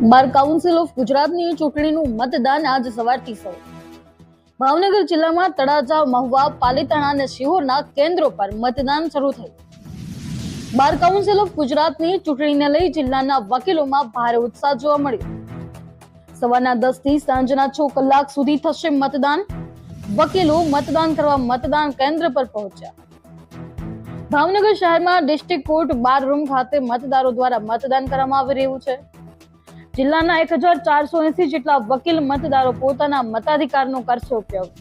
Bar council of ગુજરાતની ચૂંટણીનું મતદાન આજ સવારથી શરૂ. ભાવનગર જિલ્લામાં તળાજા, મહુવા, પાલીતાણા અને શિહોરના કેન્દ્રો પર મતદાન શરૂ થયું. બાર કાઉન્સિલ ઓફ ગુજરાતની ચૂંટણીને લઈ જિલ્લાના વકીલોમાં ભારે ઉત્સાહ જોવા મળ્યો. સવારના 10 થી સાંજના 6 કલાક સુધી થશે મતદાન. વકીલો મતદાન કરવા મતદાન કેન્દ્ર પર પહોંચ્યા. ભાવનગર શહેરમાં ડિસ્ટ્રિક્ટ કોર્ટ બાર રૂમ ખાતે મતદારો દ્વારા મતદાન કરવામાં આવી રહ્યું છે. જિલ્લાના 1480 જેટલા વકીલ મતદારો પોતાના મતાધિકારનો કરશે ઉપયોગ.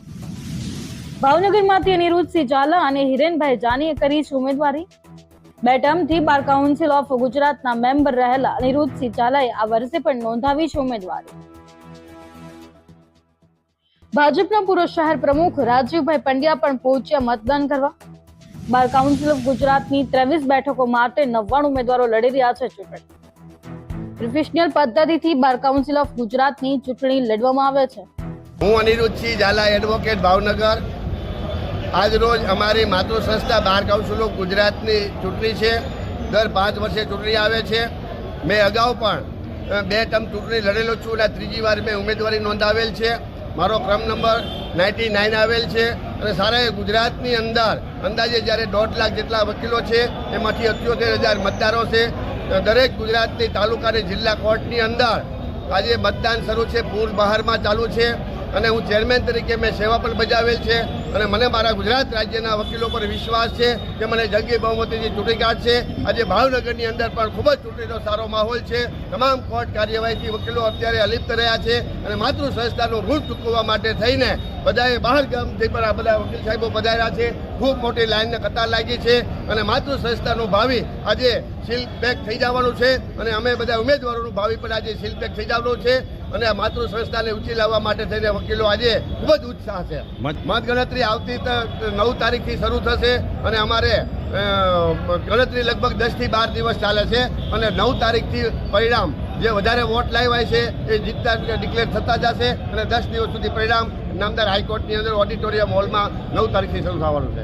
ભાવનગરમાંથી અનિરુદ્ધસિંહ ઝાલા અને હિરેનભાઈ જાનીએ કરી છે ઉમેદવારી. 2 ટર્મથી બાર કાઉન્સિલ ઓફ ગુજરાતના મેમ્બર રહેલા અનિરુદ્ધસિંહ ઝાલાએ આ વર્ષે પણ નોંધાવી છે ઉમેદવારી. ભાજપના પૂર્વ શહેર પ્રમુખ રાજીવભાઈ પંડ્યા પણ પહોંચ્યા મતદાન કરવા. બાર કાઉન્સિલ ઓફ ગુજરાતની 23 બેઠકો માટે 99 ઉમેદવારો લડી રહ્યા છે ચૂંટણી. પ્રોફેશનલ પદ્ધતિથી બાર કાઉન્સિલ ઓફ ગુજરાતની ચૂંટણી લડવામાં આવે છે. હું અનિરુદ્ધસિંહ ઝાલા, એડવોકેટ, ભાવનગર. આજ રોજ અમારી માતૃ સંસ્થા બાર કાઉન્સિલ ઓફ ગુજરાતની ચૂંટણી છે. દર 5 વર્ષે ચૂંટણી આવે છે. મેં અગાઉ પણ 2 ટર્મ ચૂંટણી લડેલો છું અને ત્રીજી વાર મેં ઉમેદવારી નોંધાવેલ છે. મારો ક્રમ નંબર 99 આવેલ છે અને સારા ગુજરાતની અંદર અંદાજે જ્યારે 1.5 લાખ જેટલા વકીલો છે, એમાંથી 78,000 મતદારો છે. દરેક ગુજરાતની તાલુકા અને જિલ્લા કોર્ટની અંદર આજે મતદાન શરૂ છે. પૂર બહારમાં ચાલુ છે અને હું ચેરમેન તરીકે મેં સેવા પણ બજાવેલ છે અને મને મારા ગુજરાત રાજ્યના વકીલો પર વિશ્વાસ છે કે મને જંગી બહુમતીથી ચૂંટી કાઢશે. આજે ભાવનગરની અંદર પણ ખૂબ જ ચૂંટણીનો સારો માહોલ છે. તમામ કોર્ટ કાર્યવાહીથી વકીલો અત્યારે અલિપ્ત રહ્યા છે અને માતૃ સંસ્થાનું ઋણ ચૂકવવા માટે થઈને બધાએ બહાર ગામથી પણ આ બધા વકીલ સાહેબો પધાર્યા છે. ખૂબ મોટી લાઈનને કતાર લાગી છે અને માતૃ સંસ્થાનું ભાવિ આજે સીલ પેક થઈ જવાનું છે અને અમે બધા ઉમેદવારોનું ભાવિ પણ આજે સીલ પેક થઈ જવાનું છે અને આ માતૃ સંસ્થાને ઊંચી લાવવા માટે થઈને વકીલો આજે ખૂબ જ ઉત્સાહ છે. મતગણતરી આવતી 9 તારીખથી શરૂ થશે અને અમારે ગણતરી લગભગ 10 થી 12 દિવસ ચાલે છે અને 9 તારીખથી પરિણામ જે વધારે વોટ લાવ્યા છે એ જીતતા ડિક્લેર થતા જશે અને 10 દિવસ સુધી પરિણામ નામદાર હાઈકોર્ટની અંદર ઓડિટોરિયમ હોલમાં 9 તારીખથી શરૂ થવાનું છે.